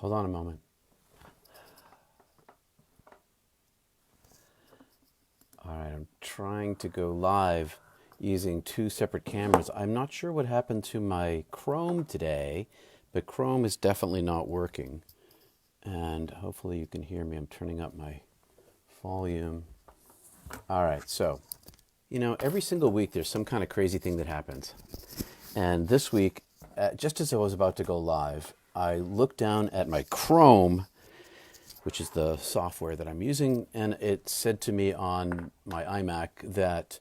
Hold on a moment. All right, I'm trying to go live using two separate cameras. I'm not sure what happened to my Chrome today, but Chrome is definitely not working. And hopefully you can hear me. I'm turning up my volume. All right, so, every single week there's some kind of crazy thing that happens. And this week, just as I was about to go live, I looked down at my Chrome, which is the software that I'm using, and it said to me on my iMac that,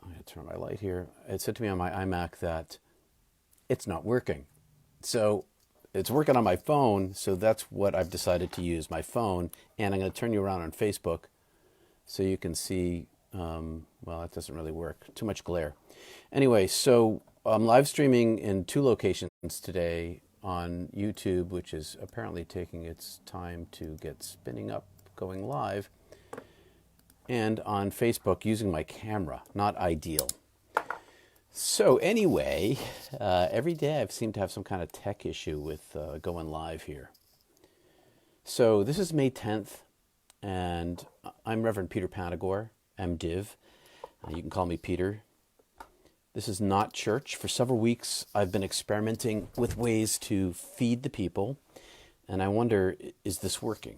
I'm going to turn my light here. It said to me on my iMac that it's not working. So it's working on my phone, so that's what I've decided to use, my phone. And I'm going to turn you around on Facebook so you can see, well, that doesn't really work. Too much glare. Anyway, so I'm live streaming in two locations today on YouTube, which is apparently taking its time to get spinning up, going live, and on Facebook using my camera. Not ideal. So anyway, every day I seem to have some kind of tech issue with going live here. So this is May 10th, and I'm Reverend Peter Panagore, MDiv. You can call me Peter. This is Not Church. For several weeks, I've been experimenting with ways to feed the people, and I wonder, is this working?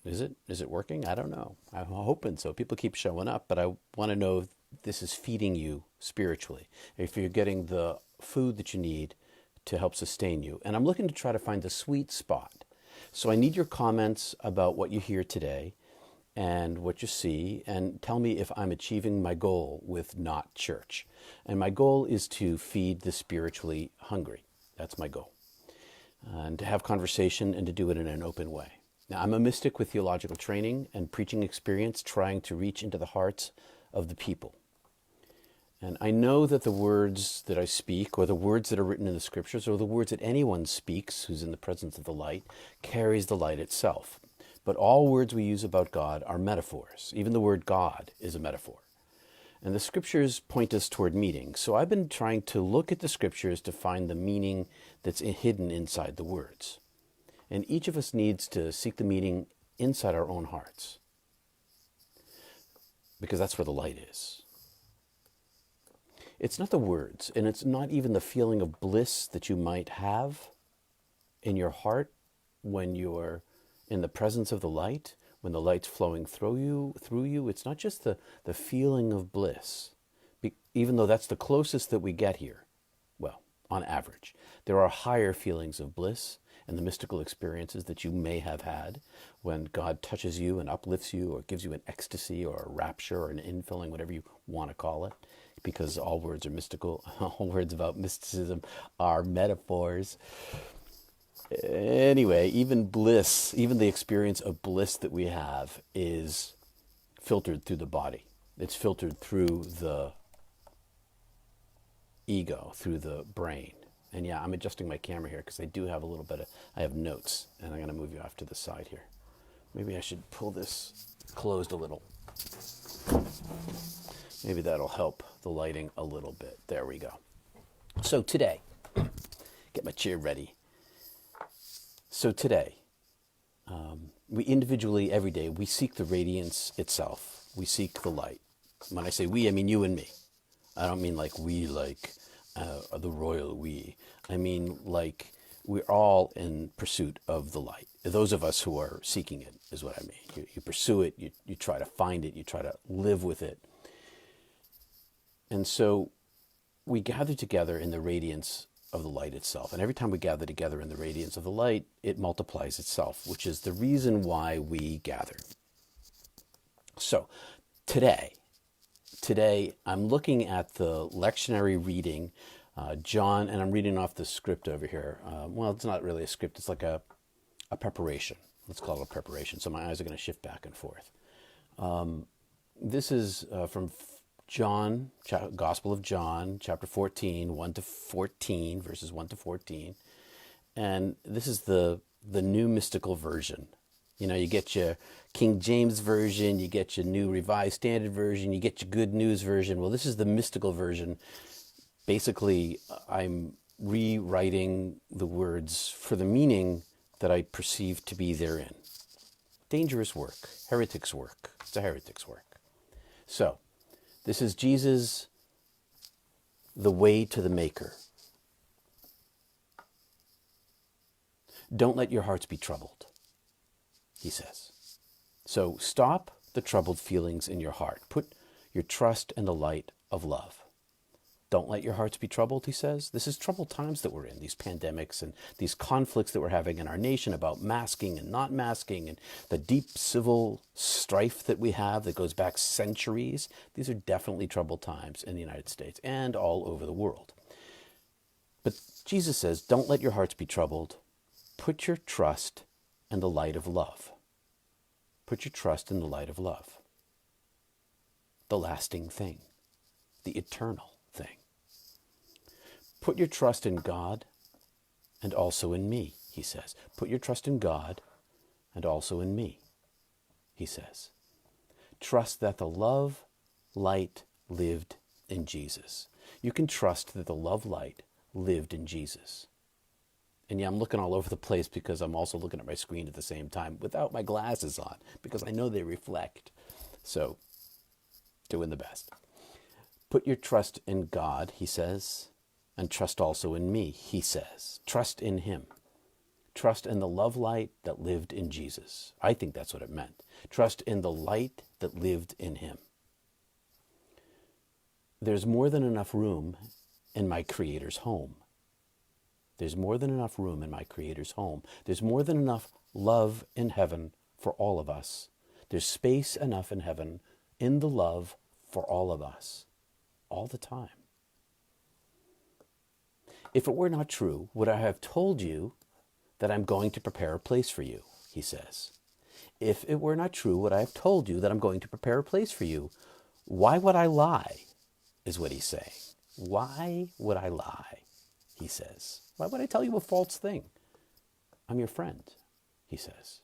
Is it working? I don't know. I'm hoping so. People keep showing up, but I want to know if this is feeding you spiritually, if you're getting the food that you need to help sustain you. And I'm looking to try to find the sweet spot. So I need your comments about what you hear today and what you see, and tell me if I'm achieving my goal with Not Church. And my goal is to feed the spiritually hungry. That's my goal. And to have conversation and to do it in an open way. Now, I'm a mystic with theological training and preaching experience, trying to reach into the hearts of the people. And I know that the words that I speak, or the words that are written in the scriptures, or the words that anyone speaks who's in the presence of the light, carries the light itself. But all words we use about God are metaphors. Even the word God is a metaphor. And the scriptures point us toward meaning. So I've been trying to look at the scriptures to find the meaning that's hidden inside the words. And each of us needs to seek the meaning inside our own hearts, because that's where the light is. It's not the words, and it's not even the feeling of bliss that you might have in your heart when you're in the presence of the light, when the light's flowing through you. It's not just the feeling of bliss, even though that's the closest that we get here. Well, on average, there are higher feelings of bliss and the mystical experiences that you may have had when God touches you and uplifts you, or gives you an ecstasy or a rapture or an infilling, whatever you want to call it, because all words are mystical. All words about mysticism are metaphors. Anyway, even bliss, even the experience of bliss that we have is filtered through the body. It's filtered through the ego, through the brain. And yeah, I'm adjusting my camera here because I do have a little bit of, I have notes, and I'm going to move you off to the side here. Maybe I should pull this closed a little. Maybe that'll help the lighting a little bit. There we go. So today, get my chair ready. So today, we individually, every day, we seek the radiance itself. We seek the light. When I say we, I mean you and me. I don't mean like we, like the royal we. I mean like we're all in pursuit of the light. Those of us who are seeking it is what I mean. You pursue it, you try to find it, you try to live with it. And so we gather together in the radiance of the light itself. And every time we gather together in the radiance of the light, it multiplies itself, which is the reason why we gather. So today I'm looking at the lectionary reading, John, and I'm reading off the script over here. Well, it's not really a script. It's like a preparation. Let's call it a preparation. So my eyes are going to shift back and forth. This is from John, Gospel of John, chapter 14, 1 to 14, verses 1 to 14. And this is the New Mystical Version. You get your King James Version, you get your New Revised Standard Version, you get your Good News Version. Well, this is the Mystical Version. Basically, I'm rewriting the words for the meaning that I perceive to be therein. Dangerous work, heretics' work. It's a heretic's work. So, this is Jesus, the way to the Maker. Don't let your hearts be troubled, he says. So stop the troubled feelings in your heart. Put your trust in the light of love. Don't let your hearts be troubled, he says. This is troubled times that we're in, these pandemics and these conflicts that we're having in our nation about masking and not masking and the deep civil strife that we have that goes back centuries. These are definitely troubled times in the United States and all over the world. But Jesus says, don't let your hearts be troubled. Put your trust in the light of love. Put your trust in the light of love. The lasting thing, the eternal thing. Put your trust in God and also in me, he says. Put your trust in God and also in me, he says. Trust that the love light lived in Jesus. You can trust that the love light lived in Jesus. And yeah, I'm looking all over the place because I'm also looking at my screen at the same time without my glasses on because I know they reflect. So, doing the best. Put your trust in God, he says, and trust also in me, he says. Trust in him. Trust in the love light that lived in Jesus. I think that's what it meant. Trust in the light that lived in him. There's more than enough room in my Creator's home. There's more than enough room in my Creator's home. There's more than enough love in heaven for all of us. There's space enough in heaven in the love for all of us, all the time. If it were not true, would I have told you that I'm going to prepare a place for you, he says. If it were not true, would I have told you that I'm going to prepare a place for you? Why would I lie, is what he's saying. Why would I lie, he says. Why would I tell you a false thing? I'm your friend, he says.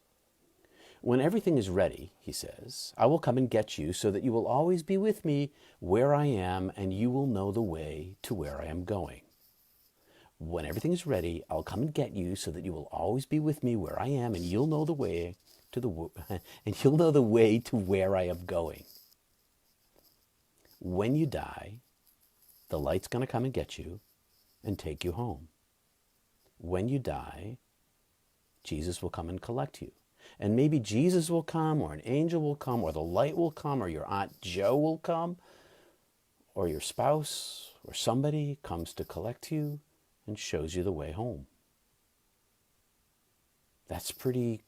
When everything is ready, he says, I will come and get you so that you will always be with me where I am and you will know the way to where I am going. When everything is ready, I'll come and get you so that you will always be with me where I am and you'll know the way to where I am going. When you die, the light's going to come and get you and take you home. When you die, Jesus will come and collect you. And maybe Jesus will come, or an angel will come, or the light will come, or your Aunt Joe will come, or your spouse, or somebody comes to collect you and shows you the way home. That's pretty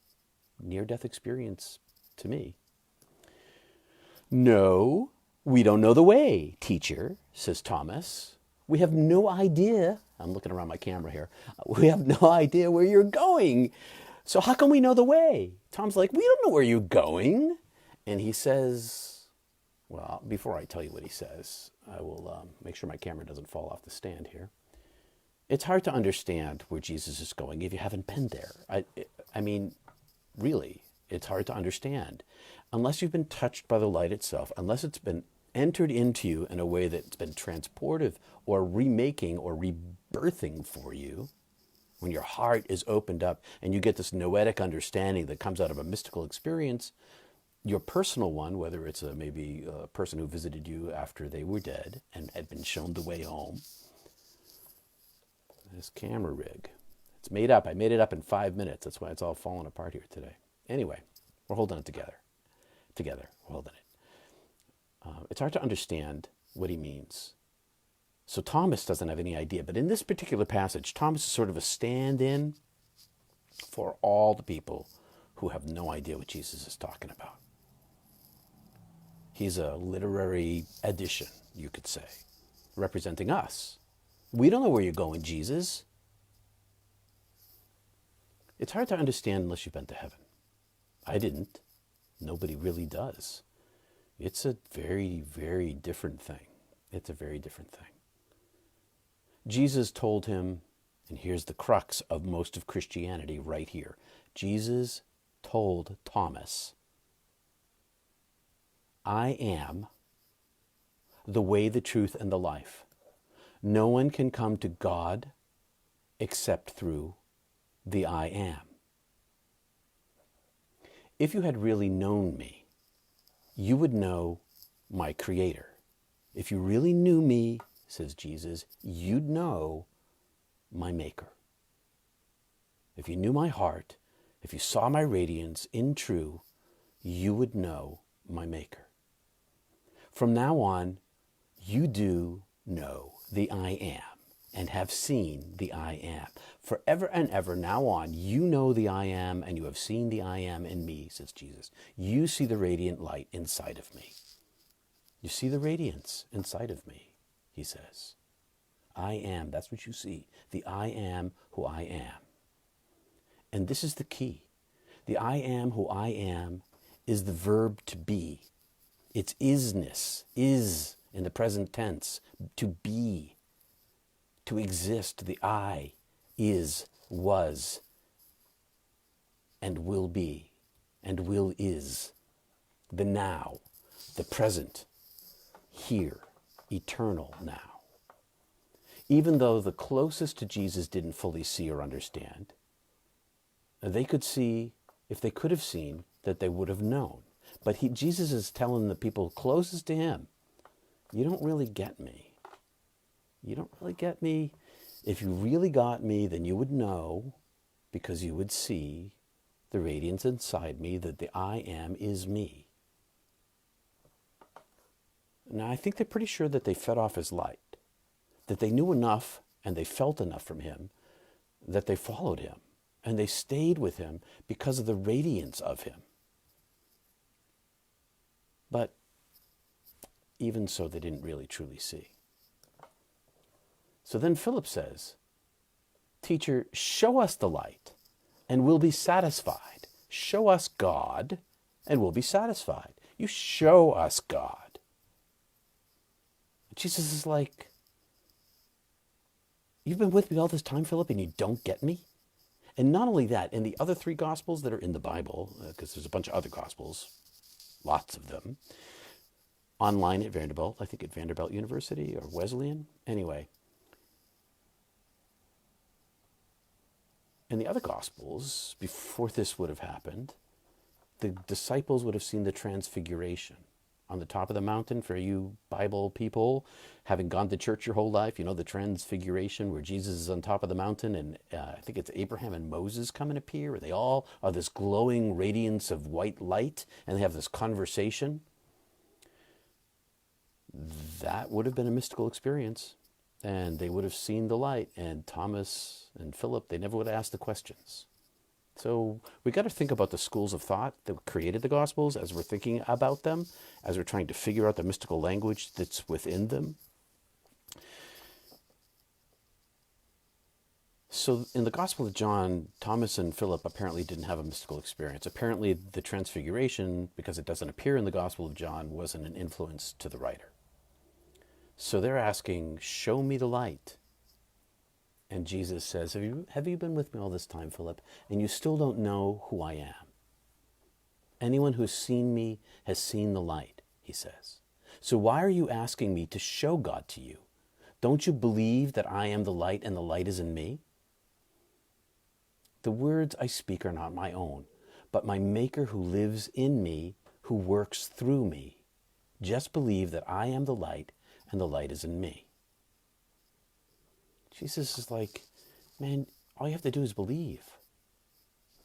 near-death experience to me. No, we don't know the way, teacher, says Thomas. We have no idea. I'm looking around my camera here. We have no idea where you're going. So how can we know the way? Tom's like, we don't know where you're going. And he says, well, before I tell you what he says, I will make sure my camera doesn't fall off the stand here. It's hard to understand where Jesus is going if you haven't been there. I mean, really, it's hard to understand. Unless you've been touched by the light itself, unless it's been entered into you in a way that's been transportive or remaking or rebirthing for you, when your heart is opened up and you get this noetic understanding that comes out of a mystical experience, your personal one, whether it's maybe a person who visited you after they were dead and had been shown the way home. This camera rig. It's made up. I made it up in 5 minutes. That's why it's all falling apart here today. Anyway, we're holding it together. We're holding it. It's hard to understand what he means. So Thomas doesn't have any idea. But in this particular passage, Thomas is sort of a stand-in for all the people who have no idea what Jesus is talking about. He's a literary addition, you could say, representing us. We don't know where you're going, Jesus. It's hard to understand unless you've been to heaven. I didn't. Nobody really does. It's a very, very different thing. It's a very different thing. Jesus told him, and here's the crux of most of Christianity right here. Jesus told Thomas, I am the way, the truth, and the life. No one can come to God except through the I am. If you had really known me, you would know my Creator. If you really knew me, says Jesus, you'd know my Maker. If you knew my heart, if you saw my radiance in true, you would know my Maker. From now on, you do know the I am and have seen the I am. Forever and ever, now on, you know the I am and you have seen the I am in me, says Jesus. You see the radiant light inside of me. You see the radiance inside of me, he says. I am, that's what you see. The I am who I am. And this is the key. The I am who I am is the verb to be. It's isness, is in the present tense, to be, to exist. The I is, was, and will be, and will is. The now, the present, here, eternal now. Even though the closest to Jesus didn't fully see or understand, they could see, if they could have seen, that they would have known. But Jesus is telling the people closest to him, you don't really get me. You don't really get me. If you really got me, then you would know, because you would see the radiance inside me, that the I am is me. Now, I think they're pretty sure that they fed off his light, that they knew enough and they felt enough from him, that they followed him, and they stayed with him because of the radiance of him. But even so, they didn't really truly see. So then Philip says, Teacher, show us the light, and we'll be satisfied. Show us God, and we'll be satisfied. You show us God. Jesus is like, you've been with me all this time, Philip, and you don't get me? And not only that, in the other 3 Gospels that are in the Bible, because there's a bunch of other Gospels, lots of them, online at Vanderbilt, I think at Vanderbilt University or Wesleyan, anyway. In the other Gospels, before this would have happened, the disciples would have seen the transfiguration on the top of the mountain. For you Bible people, having gone to church your whole life, you know the transfiguration where Jesus is on top of the mountain and I think it's Abraham and Moses come and appear, where they all are this glowing radiance of white light and they have this conversation. That would have been a mystical experience, and they would have seen the light, and Thomas and Philip, they never would have asked the questions. So we got to think about the schools of thought that created the Gospels as we're thinking about them, as we're trying to figure out the mystical language that's within them. So in the Gospel of John, Thomas and Philip apparently didn't have a mystical experience. Apparently the Transfiguration, because it doesn't appear in the Gospel of John, wasn't an influence to the writer. So they're asking, show me the light. And Jesus says, have you been with me all this time, Philip, and you still don't know who I am? Anyone who's seen me has seen the light, he says. So why are you asking me to show God to you? Don't you believe that I am the light and the light is in me? The words I speak are not my own, but my Maker who lives in me, who works through me. Just believe that I am the light and the light is in me. Jesus is like, man, all you have to do is believe.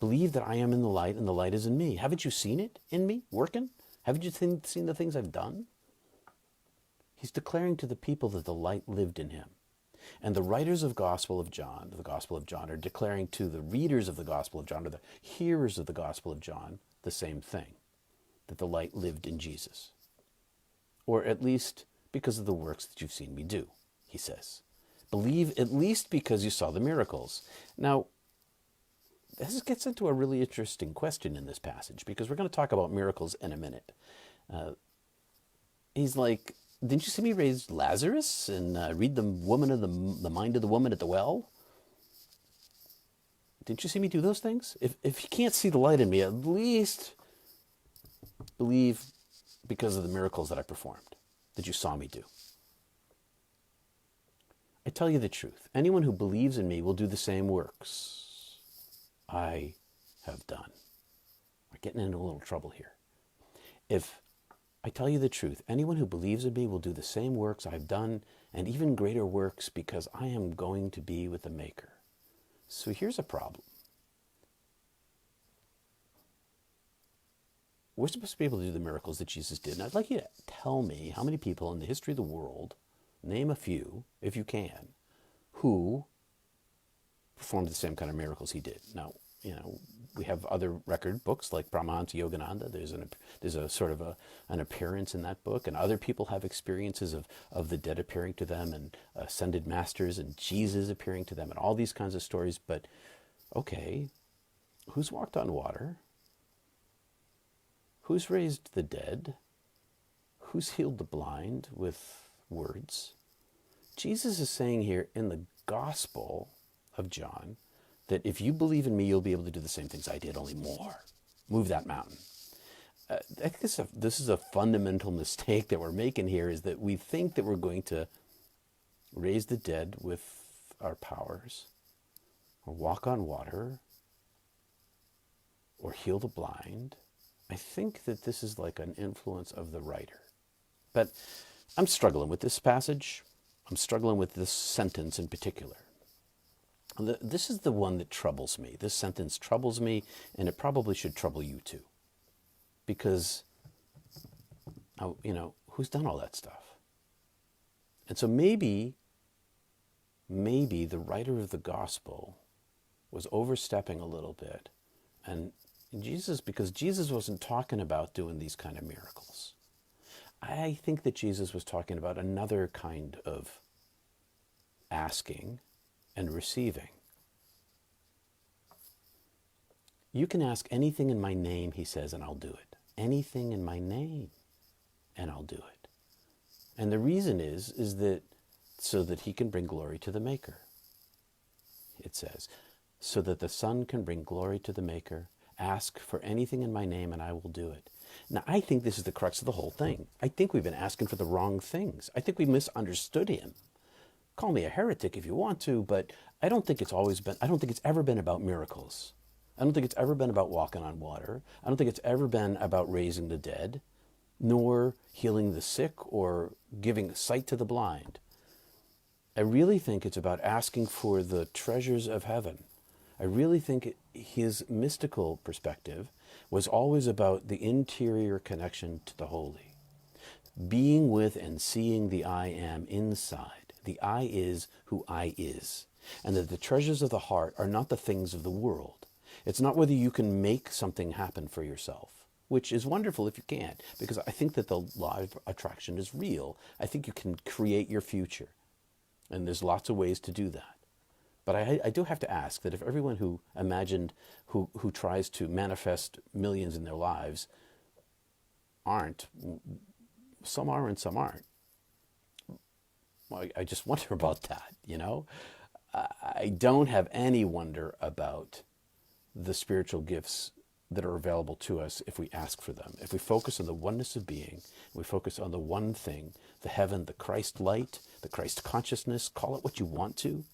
Believe that I am in the light and the light is in me. Haven't you seen it in me working? Haven't you seen the things I've done? He's declaring to the people that the light lived in him. And the writers of the Gospel of John, are declaring to the readers of the Gospel of John, or the hearers of the Gospel of John, the same thing, that the light lived in Jesus. Or at least because of the works that you've seen me do, he says. Believe at least because you saw the miracles. Now, this gets into a really interesting question in this passage, because we're going to talk about miracles in a minute. He's like, didn't you see me raise Lazarus and read the mind of the woman at the well? Didn't you see me do those things? If you can't see the light in me, at least believe because of the miracles that I performed, that you saw me do. I tell you the truth. Anyone who believes in me will do the same works I have done. We're getting into a little trouble here. If I tell you the truth, anyone who believes in me will do the same works I've done and even greater works because I am going to be with the Maker. So here's a problem. We're supposed to be able to do the miracles that Jesus did. And I'd like you to tell me how many people in the history of the world, name a few, if you can, who performed the same kind of miracles he did. Now, we have other record books like Brahmansa Yogananda. There's a sort of an appearance in that book, and other people have experiences of the dead appearing to them, and ascended masters, and Jesus appearing to them, and all these kinds of stories. But, okay, who's walked on water? Who's raised the dead? Who's healed the blind with words? Jesus is saying here in the Gospel of John that if you believe in me, you'll be able to do the same things I did, only more. Move that mountain. I think this is a fundamental mistake that we're making here, is that we think that we're going to raise the dead with our powers, or walk on water, or heal the blind. I think that this is like an influence of the writer. But I'm struggling with this passage. I'm struggling with this sentence in particular. This is the one that troubles me. This sentence troubles me, and it probably should trouble you too. Because, who's done all that stuff? And so maybe the writer of the gospel was overstepping a little bit. And because Jesus wasn't talking about doing these kind of miracles. I think that Jesus was talking about another kind of asking and receiving. You can ask anything in my name, he says, and I'll do it. Anything in my name, and I'll do it. And the reason is that so that he can bring glory to the Maker. It says, so that the Son can bring glory to the Maker. Ask for anything in my name, and I will do it. Now, I think this is the crux of the whole thing. I think we've been asking for the wrong things. I think we misunderstood him. Call me a heretic if you want to, but I don't think it's ever been about miracles. I don't think it's ever been about walking on water. I don't think it's ever been about raising the dead, nor healing the sick or giving sight to the blind. I really think it's about asking for the treasures of heaven. I really think his mystical perspective was always about the interior connection to the holy. Being with and seeing the I am inside. The I is who I is. And that the treasures of the heart are not the things of the world. It's not whether you can make something happen for yourself, which is wonderful if you can, because I think that the law of attraction is real. I think you can create your future. And there's lots of ways to do that. But I do have to ask that if everyone who tries to manifest millions in their lives aren't, some are and some aren't. Well, I just wonder about that, I don't have any wonder about the spiritual gifts that are available to us if we ask for them. If we focus on the oneness of being, we focus on the one thing, the heaven, the Christ light, the Christ consciousness, call it what you want to.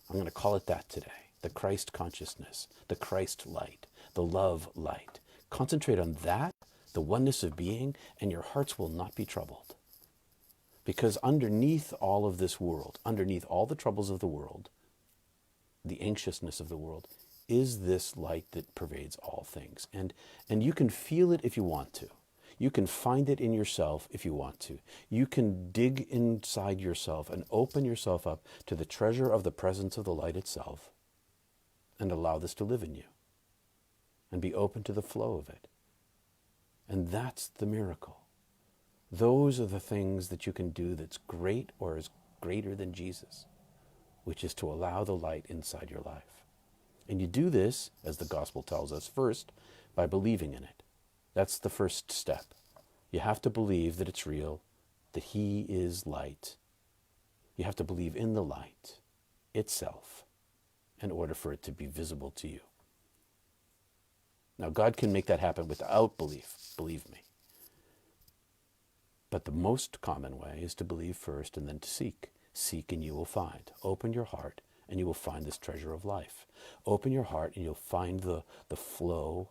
I'm going to call it that today. The Christ consciousness, the Christ light, the love light. Concentrate on that, the oneness of being, and your hearts will not be troubled. Because underneath all of this world, underneath all the troubles of the world, the anxiousness of the world, is this light that pervades all things. And you can feel it if you want to. You can find it in yourself if you want to. You can dig inside yourself and open yourself up to the treasure of the presence of the light itself and allow this to live in you and be open to the flow of it. And that's the miracle. Those are the things that you can do that's great or is greater than Jesus, which is to allow the light inside your life. And you do this, as the gospel tells us, first by believing in it. That's the first step. You have to believe that it's real, that he is light. You have to believe in the light itself in order for it to be visible to you. Now, God can make that happen without belief, believe me. But the most common way is to believe first and then to seek. Seek and you will find. Open your heart and you will find this treasure of life. Open your heart and you'll find the flow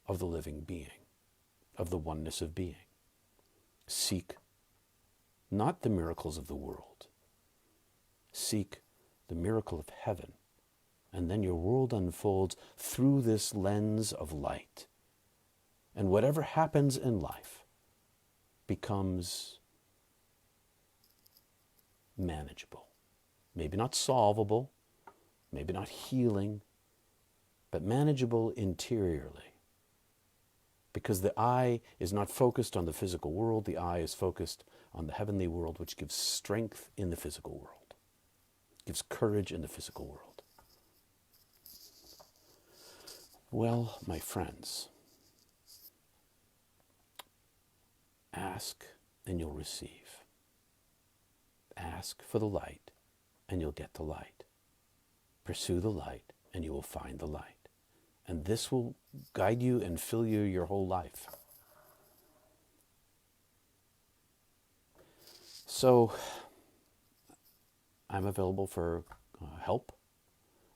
of the living being, of the oneness of being. Seek not the miracles of the world. Seek the miracle of heaven. And then your world unfolds through this lens of light. And whatever happens in life becomes manageable. Maybe not solvable, maybe not healing, but manageable interiorly. Because the eye is not focused on the physical world, the eye is focused on the heavenly world, which gives strength in the physical world, gives courage in the physical world. Well, my friends, ask and you'll receive. Ask for the light and you'll get the light. Pursue the light and you will find the light. And this will guide you and fill you your whole life. So, I'm available for help.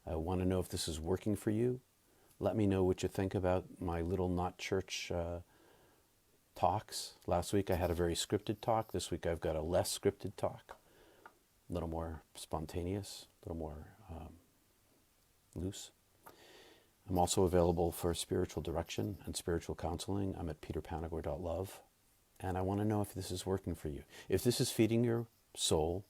I want to know if this is working for you. Let me know what you think about my little Not Church talks. Last week I had a very scripted talk. This week I've got a less scripted talk. A little more spontaneous, a little more loose. I'm also available for spiritual direction and spiritual counseling. I'm at peterpanagore.love. And I want to know if this is working for you. If this is feeding your soul,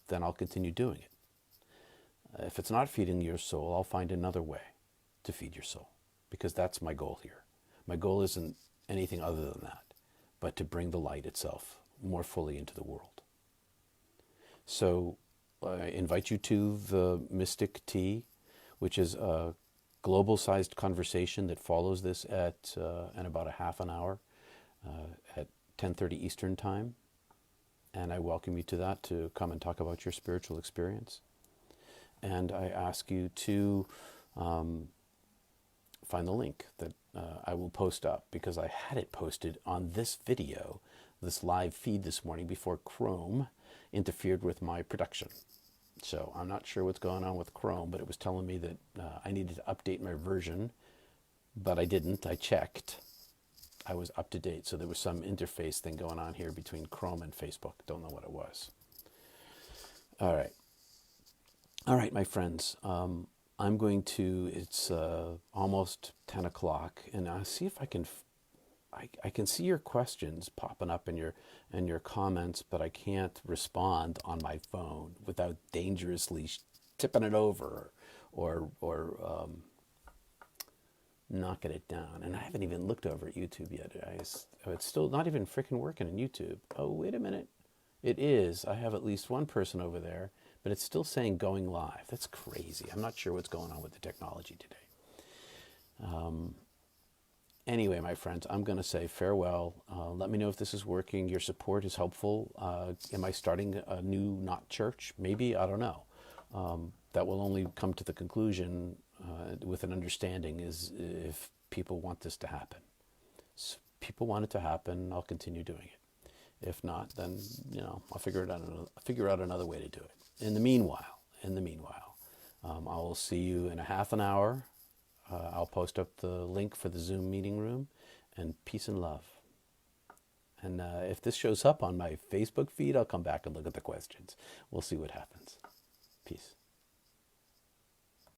then I'll continue doing it. If it's not feeding your soul, I'll find another way to feed your soul, because that's my goal here. My goal isn't anything other than that, but to bring the light itself more fully into the world. So I invite you to the Mystic Tea, which is a global-sized conversation that follows this at in about a half an hour at 10:30 Eastern Time. And I welcome you to that, to come and talk about your spiritual experience. And I ask you to find the link that I will post up, because I had it posted on this video, this live feed this morning, before Chrome interfered with my production. So I'm not sure what's going on with Chrome, but it was telling me that I needed to update my version, but I didn't. I checked. I was up to date. So there was some interface thing going on here between Chrome and Facebook. Don't know what it was. All right. All right, my friends. I'm going to, it's almost 10 o'clock, and I'll see if I can, I can see your questions popping up in your comments, but I can't respond on my phone without dangerously tipping it over or knocking it down. And I haven't even looked over at YouTube yet. It's still not even freaking working on YouTube. Oh, wait a minute. It is. I have at least one person over there, but it's still saying going live. That's crazy. I'm not sure what's going on with the technology today. Anyway, my friends, I'm going to say farewell. Let me know if this is working. Your support is helpful. Am I starting a new Not Church? Maybe. I don't know. That will only come to the conclusion with an understanding is if people want this to happen. So people want it to happen, I'll continue doing it. If not, then I'll figure out another way to do it. In the meanwhile, I will see you in a half an hour. I'll post up the link for the Zoom meeting room, and peace and love. And if this shows up on my Facebook feed, I'll come back and look at the questions. We'll see what happens. Peace.